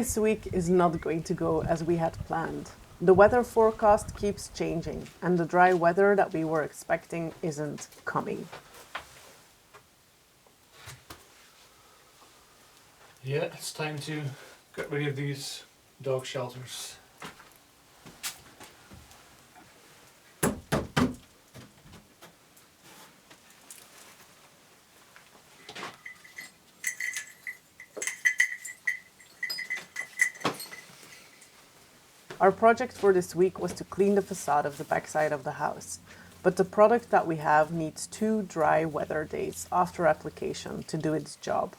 this week is not going to go as we had planned. The weather forecast keeps changing, and the dry weather that we were expecting isn't coming. Yeah, it's time to get rid of these dog shelters. Our project for this week was to clean the facade of the backside of the house, but the product that we have needs 2 dry weather days after application to do its job.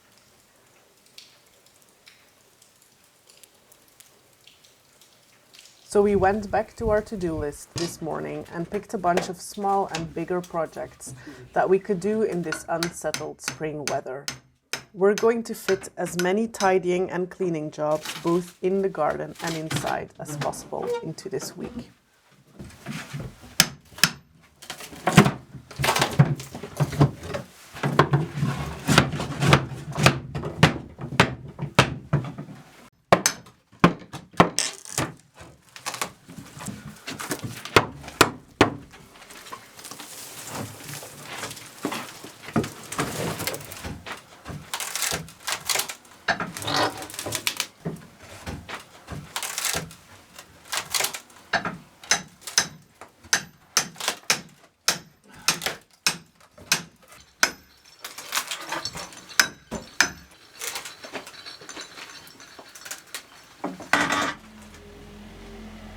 So we went back to our to-do list this morning and picked a bunch of small and bigger projects that we could do in this unsettled spring weather. We're going to fit as many tidying and cleaning jobs, both in the garden and inside, as possible into this week.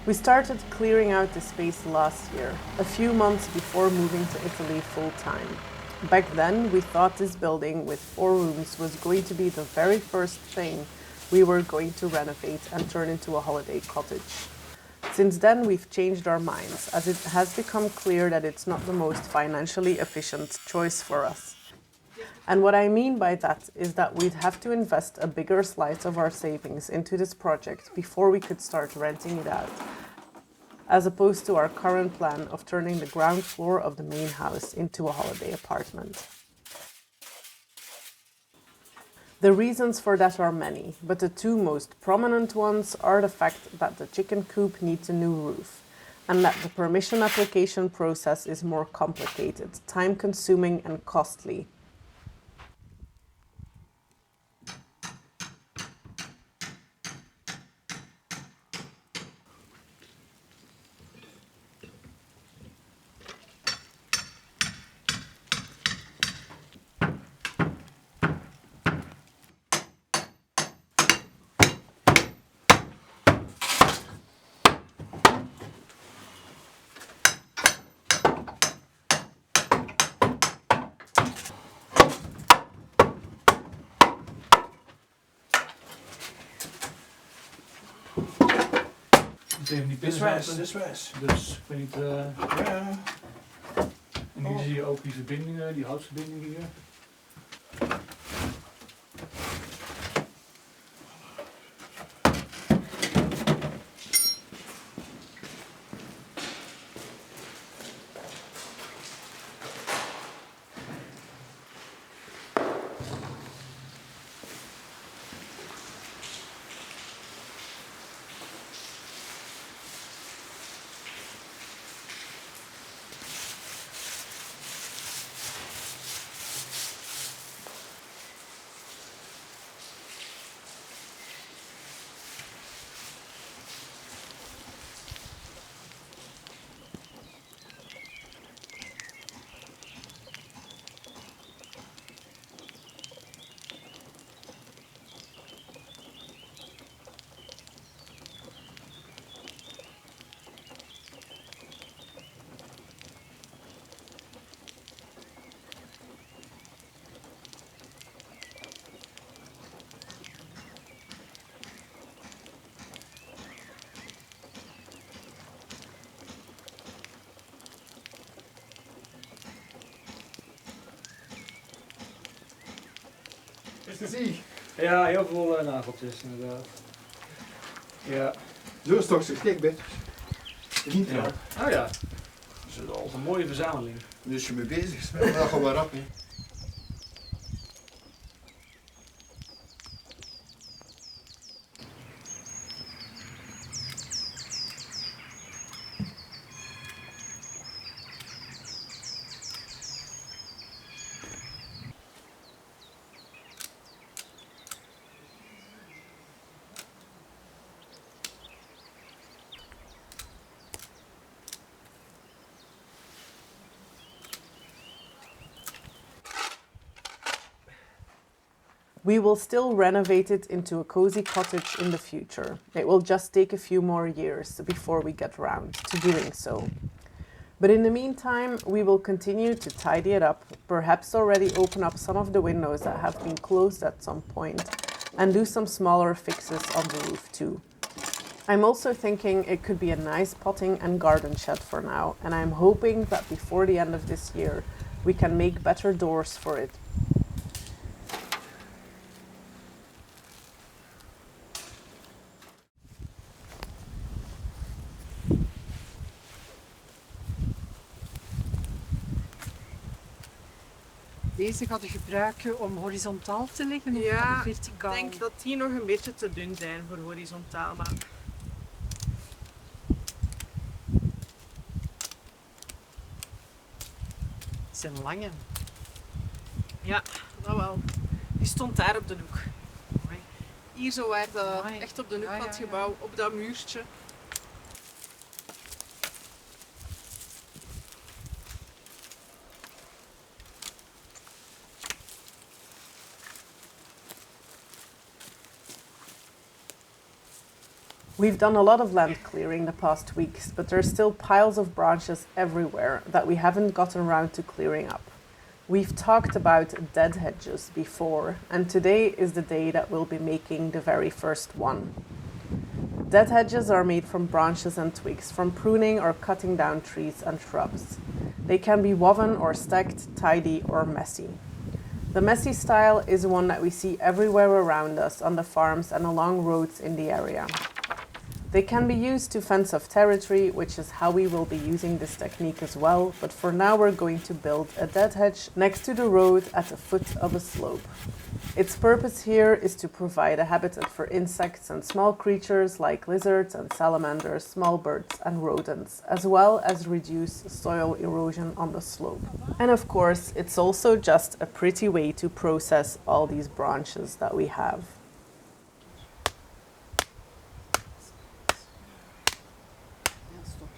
We started clearing out the space last year, a few months before moving to Italy full-time. Back then, we thought this building with 4 rooms was going to be the very first thing we were going to renovate and turn into a holiday cottage. Since then, we've changed our minds, as it has become clear that it's not the most financially efficient choice for us. And what I mean by that is that we'd have to invest a bigger slice of our savings into this project before we could start renting it out, as opposed to our current plan of turning the ground floor of the main house into a holiday apartment. The reasons for that are many, but the 2 most prominent ones are the fact that the chicken coop needs a new roof, and that the permission application process is more complicated, time-consuming and costly. Even die Dit pinnen is wijs, dit is wijs. Dus ik weet niet. Ja. En hier zie je ook die verbindingen, die houtverbindingen hier. Is te zien. Ja, heel veel nageltjes inderdaad. Ja. Zo is toch zo. Kijk, Bert. Niet Ja. ja. Oh ja. Dat is een mooie verzameling. Dus je mee bezig bent, dan gaan we rap, hè. We will still renovate it into a cozy cottage in the future. It will just take a few more years before we get round to doing so. But in the meantime, we will continue to tidy it up, perhaps already open up some of the windows that have been closed at some point, and do some smaller fixes on the roof too. I'm also thinking it could be a nice potting and garden shed for now, and I'm hoping that before the end of this year, we can make better doors for it. Deze gaat je gebruiken om horizontaal te leggen of Ja, verticaal? Ik denk dat die nog een beetje te dun zijn voor horizontaal, maar... Het zijn lange. Ja, dat wel. Die stond daar op de hoek. Mooi. Hier zo waar de, Mooi. echt op de hoek Ja, van het ja, ja. gebouw, op dat muurtje. We've done a lot of land clearing the past weeks, but there's still piles of branches everywhere that we haven't gotten around to clearing up. We've talked about dead hedges before, and today is the day that we'll be making the very first one. Dead hedges are made from branches and twigs, from pruning or cutting down trees and shrubs. They can be woven or stacked, tidy or messy. The messy style is one that we see everywhere around us on the farms and along roads in the area. They can be used to fence off territory, which is how we will be using this technique as well, but for now we're going to build a dead hedge next to the road at the foot of a slope. Its purpose here is to provide a habitat for insects and small creatures like lizards and salamanders, small birds and rodents, as well as reduce soil erosion on the slope. And of course, it's also just a pretty way to process all these branches that we have. Ja, stop.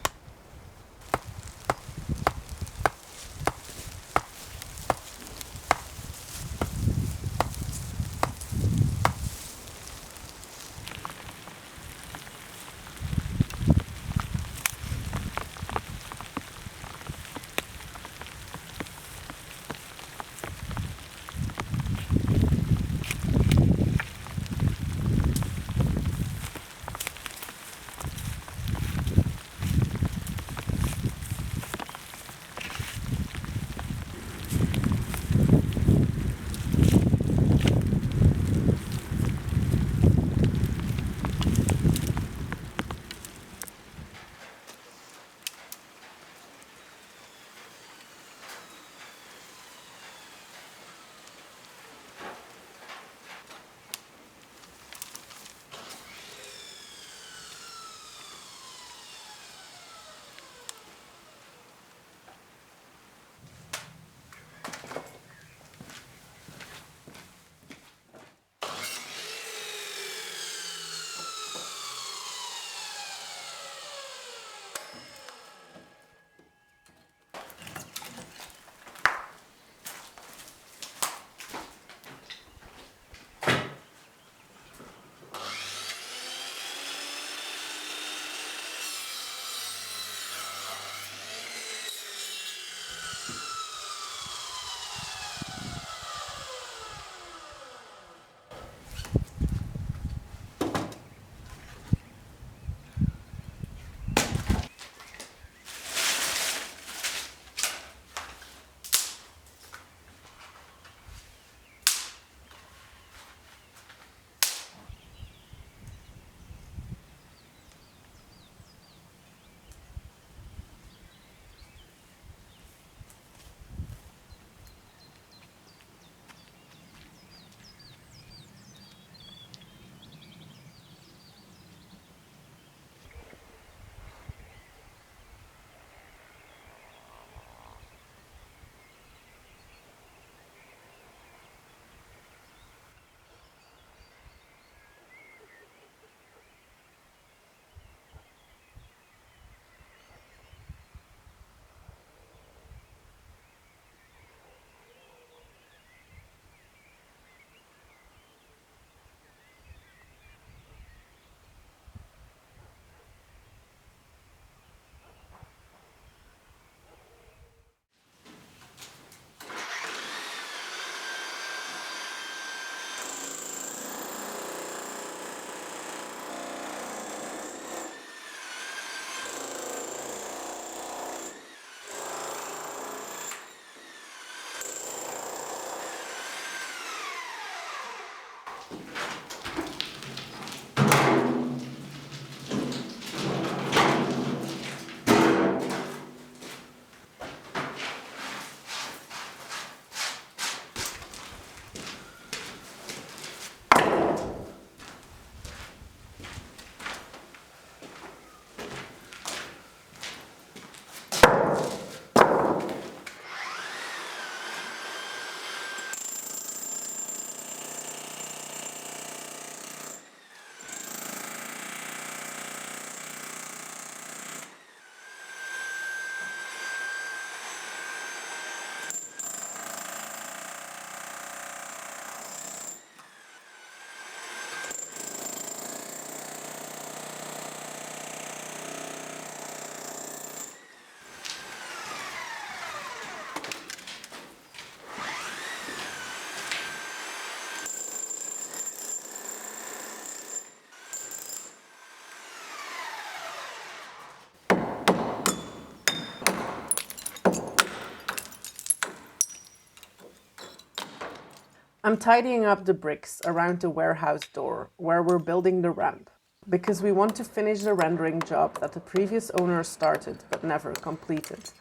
I'm tidying up the bricks around the warehouse door where we're building the ramp, because we want to finish the rendering job that the previous owner started but never completed.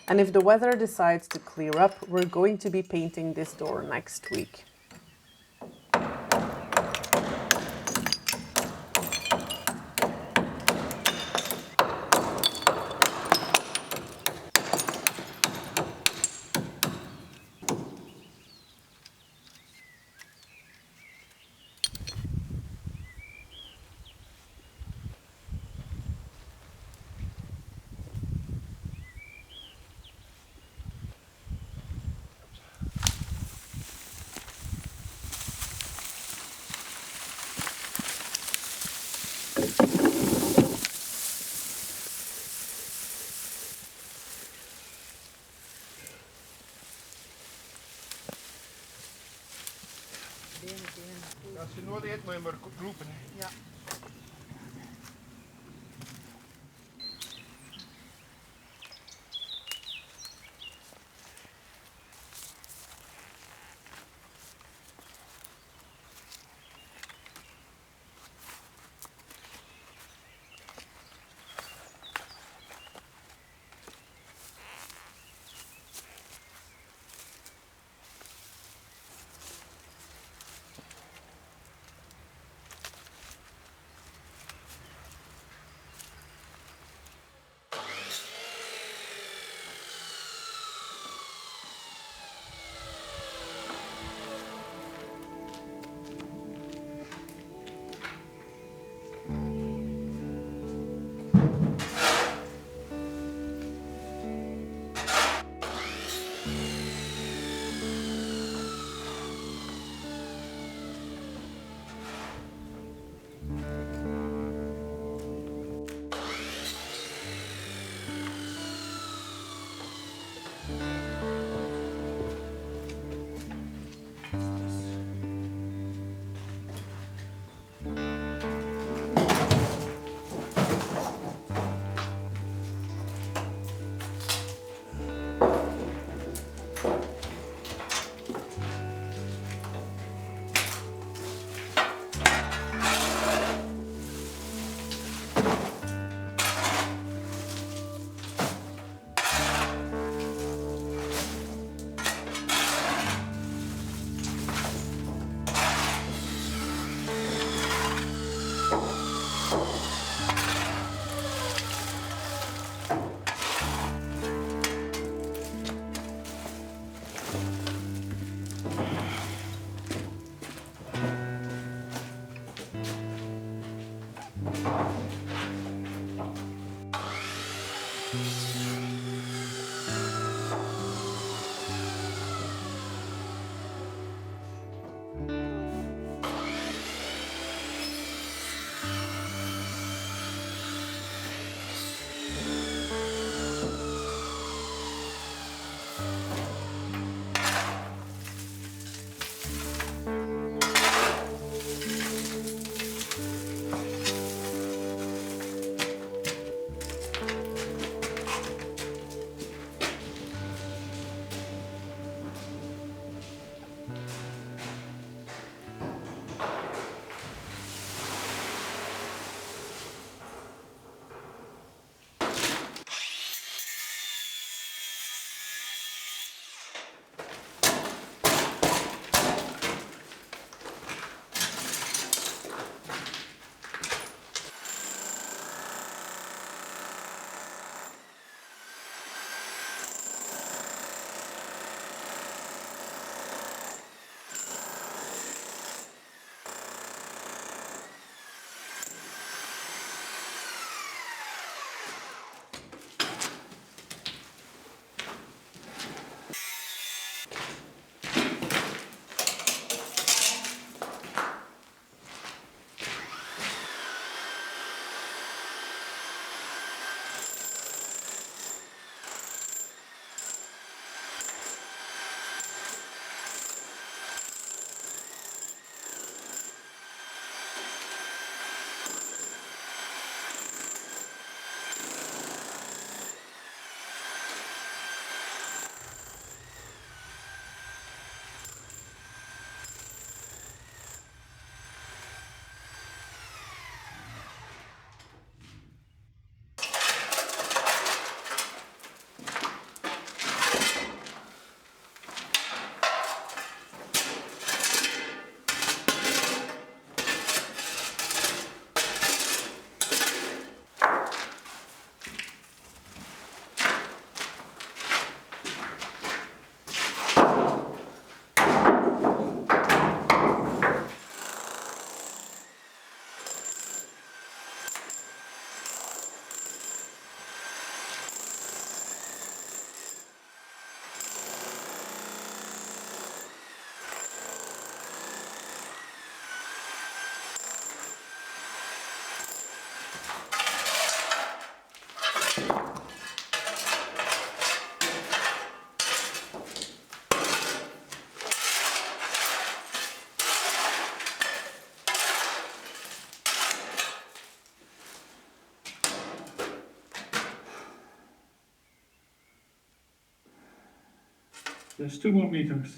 And if the weather decides to clear up, we're going to be painting this door next week. Als je nodig hebt, moet je maar roepen. Ja. There's 2 more meters.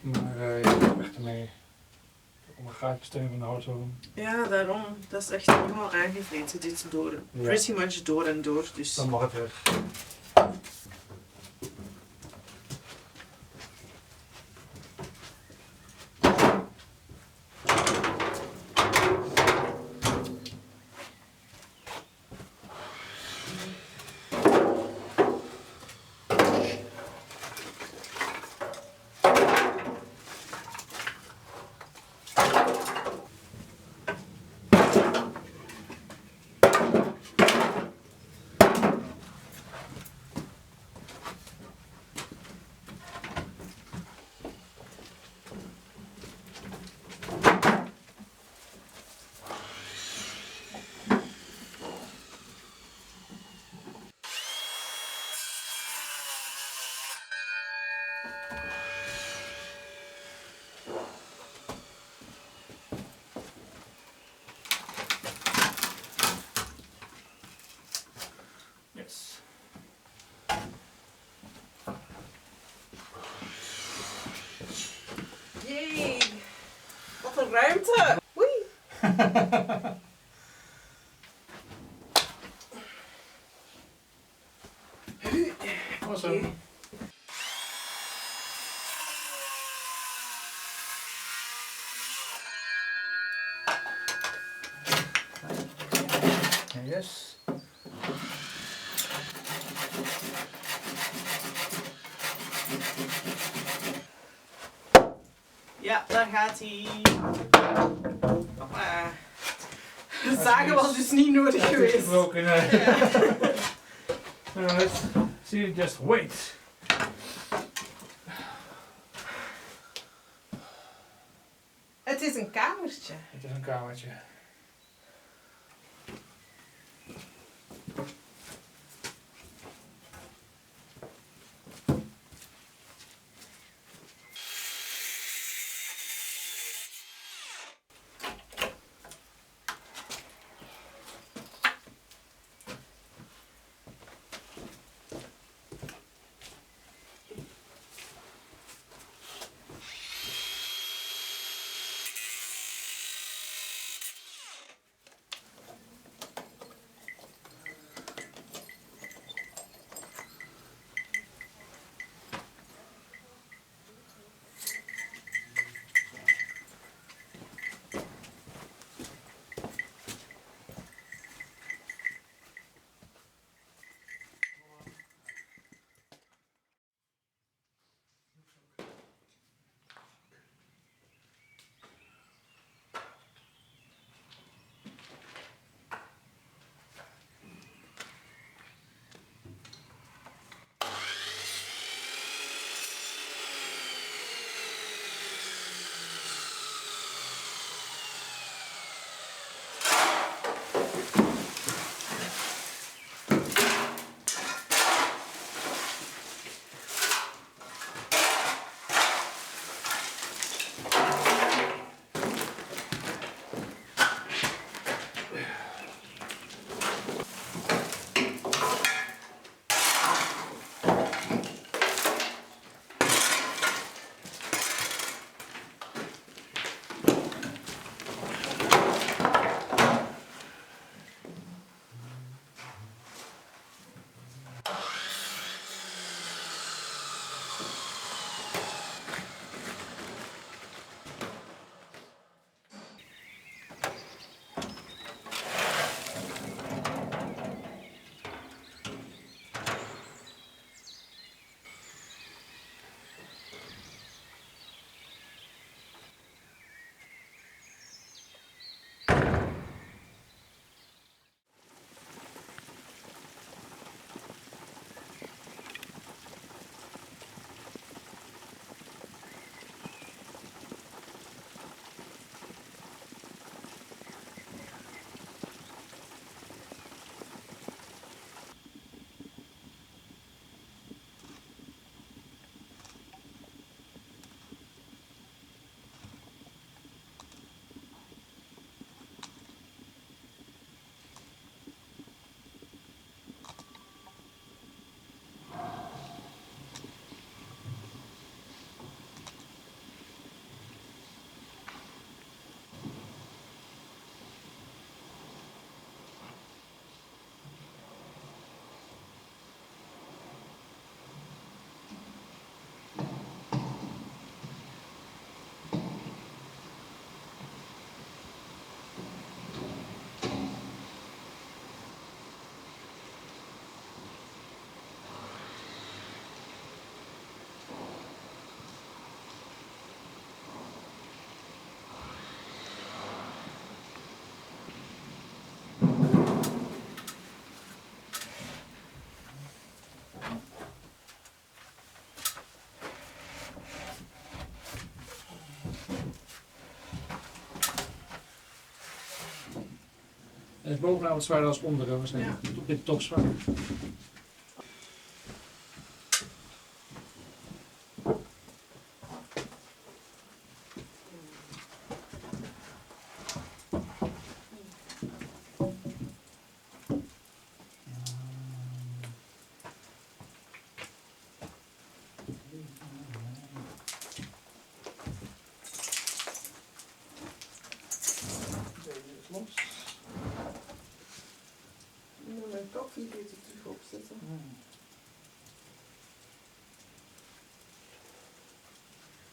Maar je moet echt ermee om een gaatje steunen van de houtzolen. Ja, daarom. Dat is echt helemaal aangevreten. Dit is door. Ja. Pretty much door en door. Dus. Dan mag het weg. Yes. Yay! Wat een ruimte! Oei! Awesome. Yes. Ja, daar gaat hij. Hoppa. Het zagen was dus niet nodig Het is geweest. gebroken. Let's see, just wait. Het is een kamertje. Het is een kamertje. Het is bovenaan wat zwaarder als onderen waarschijnlijk. Dit toch zwaar. Mijn koffie een beetje terug opzetten.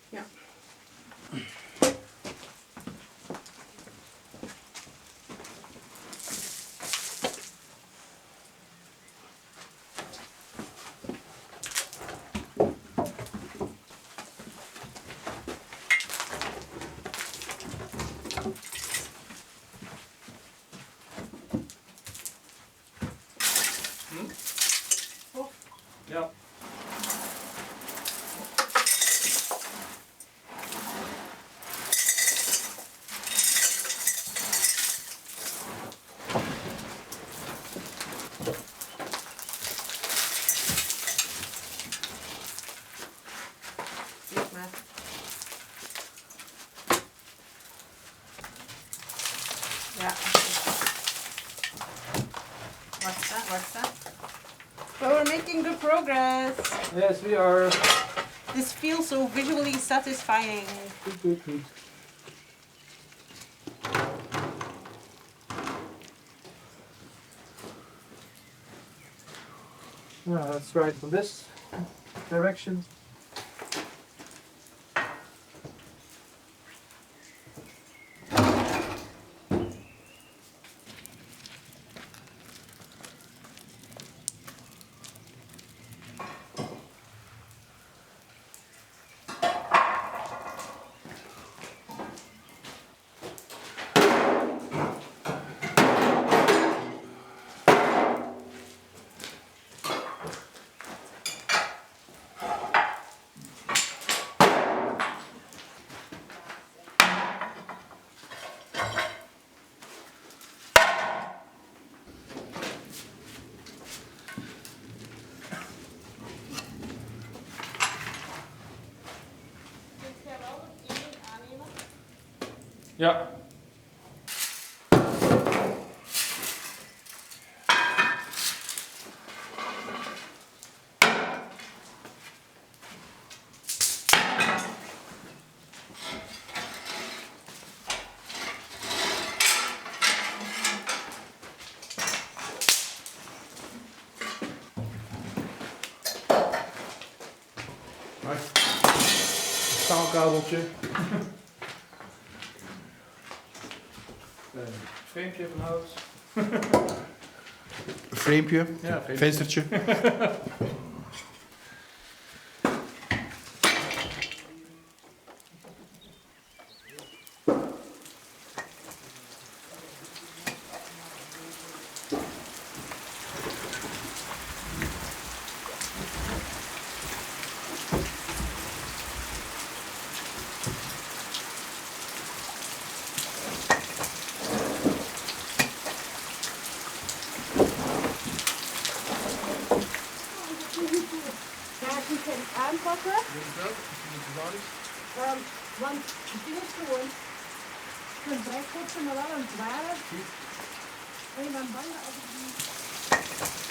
Ja. Ja. Eet maar. Ja. Wacht. But we're making good progress. Yes, we are. This feels so visually satisfying. Good. Yeah, let's try it from this direction. Ja. Staalkabeltje. Framepje van hout. Framepje, Ja, framepje. venstertje. Ga ik niet aanpakken? Want het ding is gewoon, het brekkortje maar wel een zware. En je bent bang dat als ik die...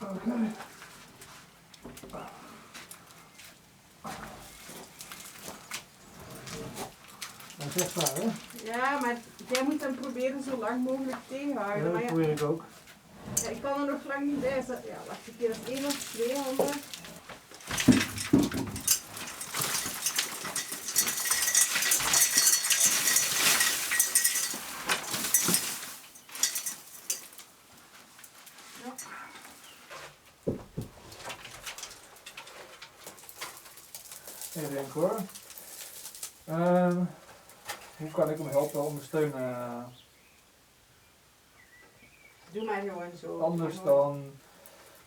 Oké. Dat is echt waar, hè? Ja, maar jij moet hem proberen zo lang mogelijk tegenhouden. Ja, Maar dat ja, probeer ik ook. ja, ik kan er nog lang niet bij zetten. Ja, wacht een keer, dat is 1 of 2 handen. Even denken hoor. Hoe kan ik hem helpen, ondersteunen? Doe maar gewoon zo. Anders dan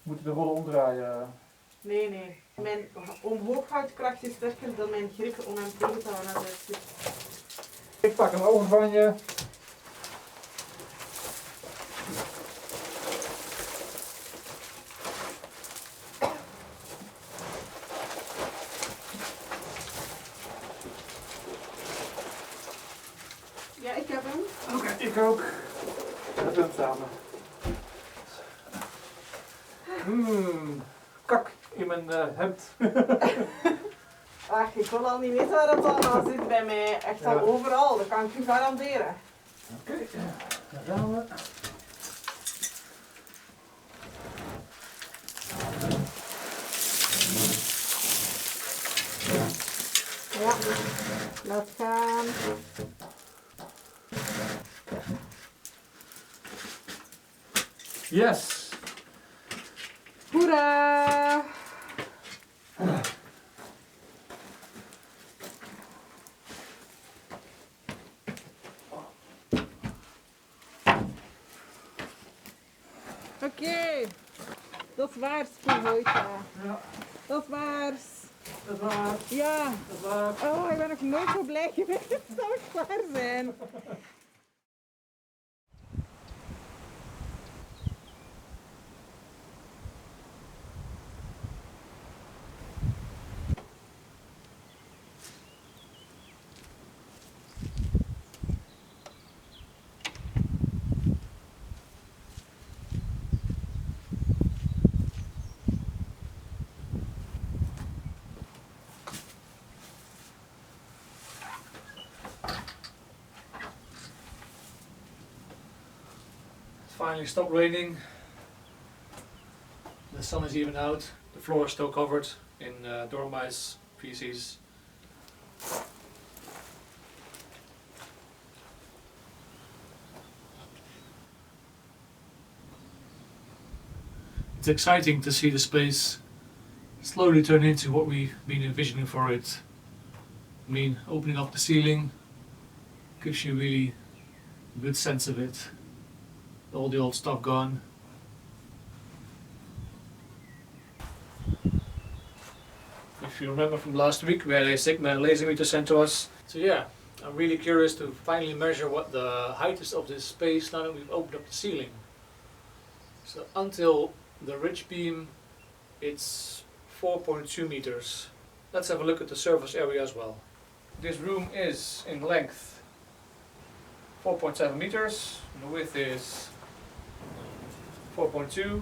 moeten de rollen omdraaien. Nee, nee. Mijn omhooghoudkracht is sterker dan mijn grip om hem tegen te houden als hij zit. Ik pak hem over van je. Ja, ik heb hem. Oké, ik ook. We hebben hem samen. Kak in mijn hemd. Ach, ik wil al niet weten waar het allemaal zit bij mij. Echt al overal, dat kan ik u garanderen. Oké, daar gaan we. Ja, laat gaan. Yes! Hoera! Oké, dat is waar, Spoelhoita. Ja, Dat is waar. dat is waar. Ja. Dat is waar. Oh, ik ben nog nooit zo blij geweest. Het zou ik klaar zijn. Finally stopped raining. The sun is even out. The floor is still covered in dormice feces. It's exciting to see the space slowly turn into what we've been envisioning for it. I mean, opening up the ceiling gives you really a good sense of it. All the old stuff gone. If you remember from last week, we had a Sigma laser meter sent to us. So yeah, I'm really curious to finally measure what the height is of this space now that we've opened up the ceiling. So until the ridge beam, it's 4.2 meters. Let's have a look at the surface area as well. This room is in length 4.7 meters, and the width is 4.2,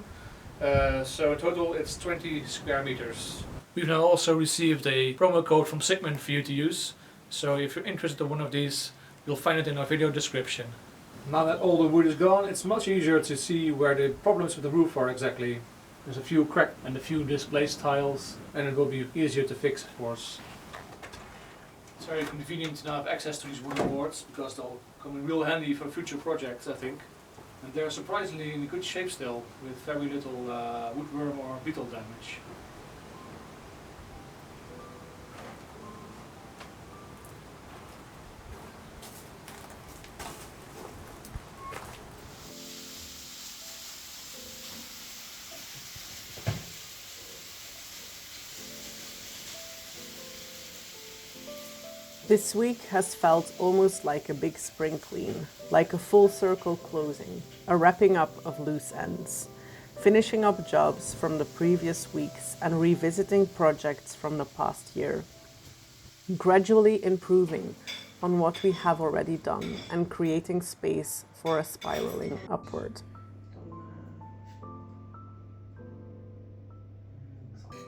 so in total it's 20 square meters. We've now also received a promo code from Sigmund for you to use, so if you're interested in one of these, you'll find it in our video description. Now that all the wood is gone, it's much easier to see where the problems with the roof are exactly. There's a few cracks and a few displaced tiles, and it will be easier to fix, of course. It's very convenient to now have access to these wooden boards, because they'll come in real handy for future projects, I think. And they're surprisingly in good shape still, with very little woodworm or beetle damage. This week has felt almost like a big spring clean, like a full circle closing, a wrapping up of loose ends, finishing up jobs from the previous weeks and revisiting projects from the past year, gradually improving on what we have already done and creating space for a spiraling upward.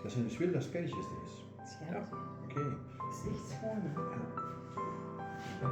Dat zijn dus wilde spelletjes, deze. Ja, oké. Het is echt schoon. Ja.